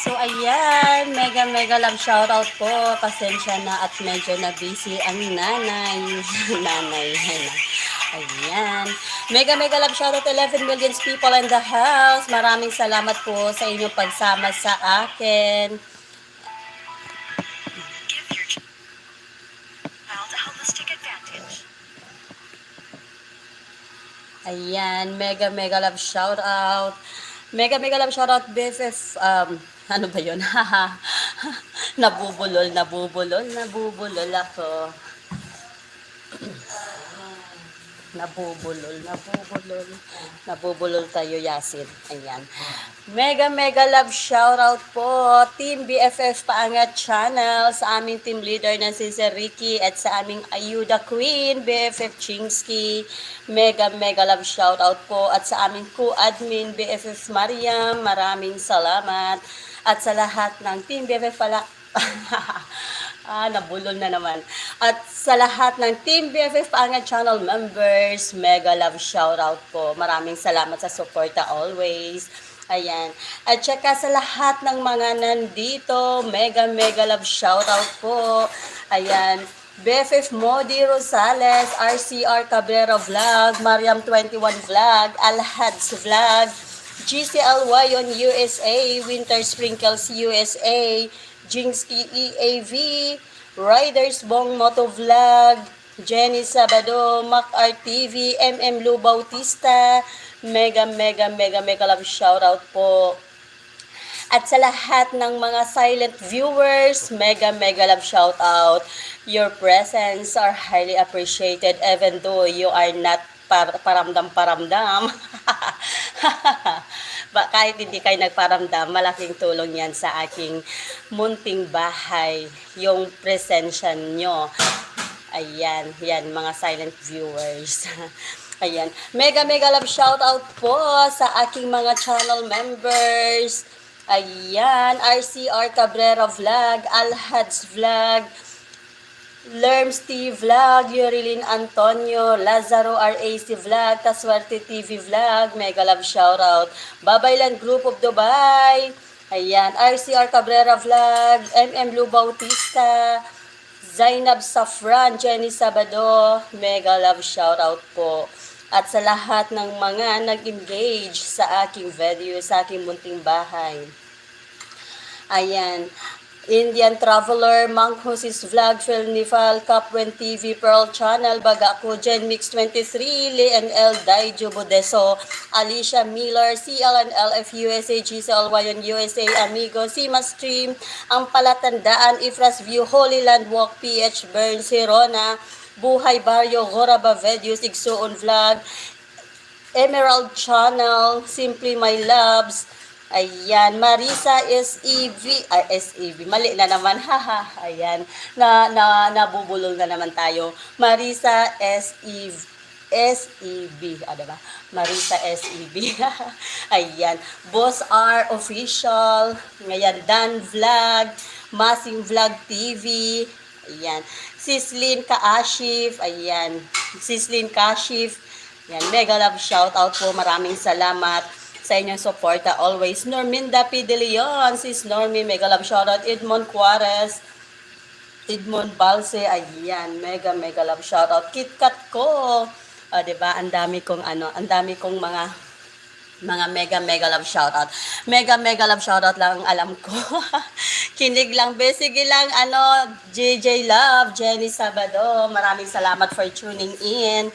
So ayan, mega mega love shoutout po. Pasensya na at medyo na busy ang nanay. nanay. Ayan. Mega mega love shoutout 11 million people in the house. Maraming salamat po sa inyong pagsama sa akin. Ayan, mega mega love shoutout. Mega mega love shoutout BFF ano ba 'yon? nabubulol ako. Nabubulol tayo, Yasin. Ayan. Mega mega love shoutout po Team BFF Paangat Channel, sa aming team leader na si Sir Ricky at sa aming Ayuda Queen BFF Chingsky. Mega mega love shoutout po at sa aming co-admin BFF Mariam. Maraming salamat at sa lahat ng team BFF pala nabulol na naman. At sa lahat ng Team BFF Paangat Channel members, mega love shoutout po. Maraming salamat sa suporta always. Ayan. At saka sa lahat ng mga nandito, mega mega love shoutout po. Ayan. BFF Modi Rosales, RCR Cabrera Vlog, Mariam 21 Vlog, Alhads Vlog, GCL Wayon USA, Winter Sprinkles USA, Jingsky EAV, Riders Bong Moto Vlog, Jenny Sabado, Mac RTV, Lu Bautista, mega love shoutout po. At sa lahat ng mga silent viewers, mega love shoutout. Your presence are highly appreciated even though you are not paramdam. Kahit hindi kayo nagparamdam, malaking tulong yan sa aking munting bahay, yung presensya nyo. Ayan, yan mga silent viewers. Ayan, mega love shoutout po sa aking mga channel members. Ayan, RCR Cabrera Vlog, Alhads Vlog, Lerms T Vlog, Yurilin Antonio, Lazaro RAC Vlog, Taswerte TV Vlog, mega love shoutout. Babaylan Group of Dubai, ayan, RCR Cabrera Vlog, Lu Bautista, Zainab Safran, Jenny Sabado, mega love shoutout po. At sa lahat ng mga nag-engage sa aking video, sa aking munting bahay. Ayan, Indian Traveler, Mang Jose's Vlog, Phil Nifal, Capwen TV, Pearl Channel, Bagako, Gen Mix 23, LNL, Daijo Bodeso, Alicia Miller, CLNLF USA, GCL Wayon USA, Amigo, Sima Stream, Ang Palatandaan, Ifras View, Holy Land Walk, PH Burns, Hirona, Buhay Barrio, Goraba Videos, Igsuon Vlog, Emerald Channel, Simply My Loves, ayan, Marisa SEV, SEV, mali na naman, haha, ayan, nabubulol na naman tayo, Marisa SEV, diba? Marisa SEV, ayan, Boss R Official, ngayon, Dan Vlog, Masing Vlog TV, ayan, Sislin Kaashif, ayan, Sislin Kaashif, ayan, mega love shoutout po, maraming salamat sa inyong suporta always. Norminda P. De Leon, sis Normie, mega love shoutout. Edmond Juarez, Edmond Balse, ayan, mega love shoutout. KitKat ko, diba, ang dami kong mga mega love shoutout. Mega love shoutout lang ang alam ko. Kinig lang, sige lang, JJ Love, Jenny Sabado, maraming salamat for tuning in.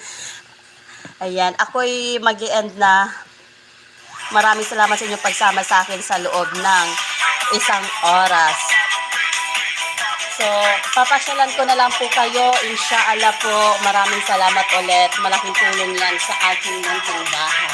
Ayan, ako'y mag-i-end na. Maraming salamat sa inyong pagsama sa akin sa loob ng 1 oras. So, papasyalan ko na lang po kayo. Inshallah po, maraming salamat ulit. Malaking tulong yan sa aking munting bahay.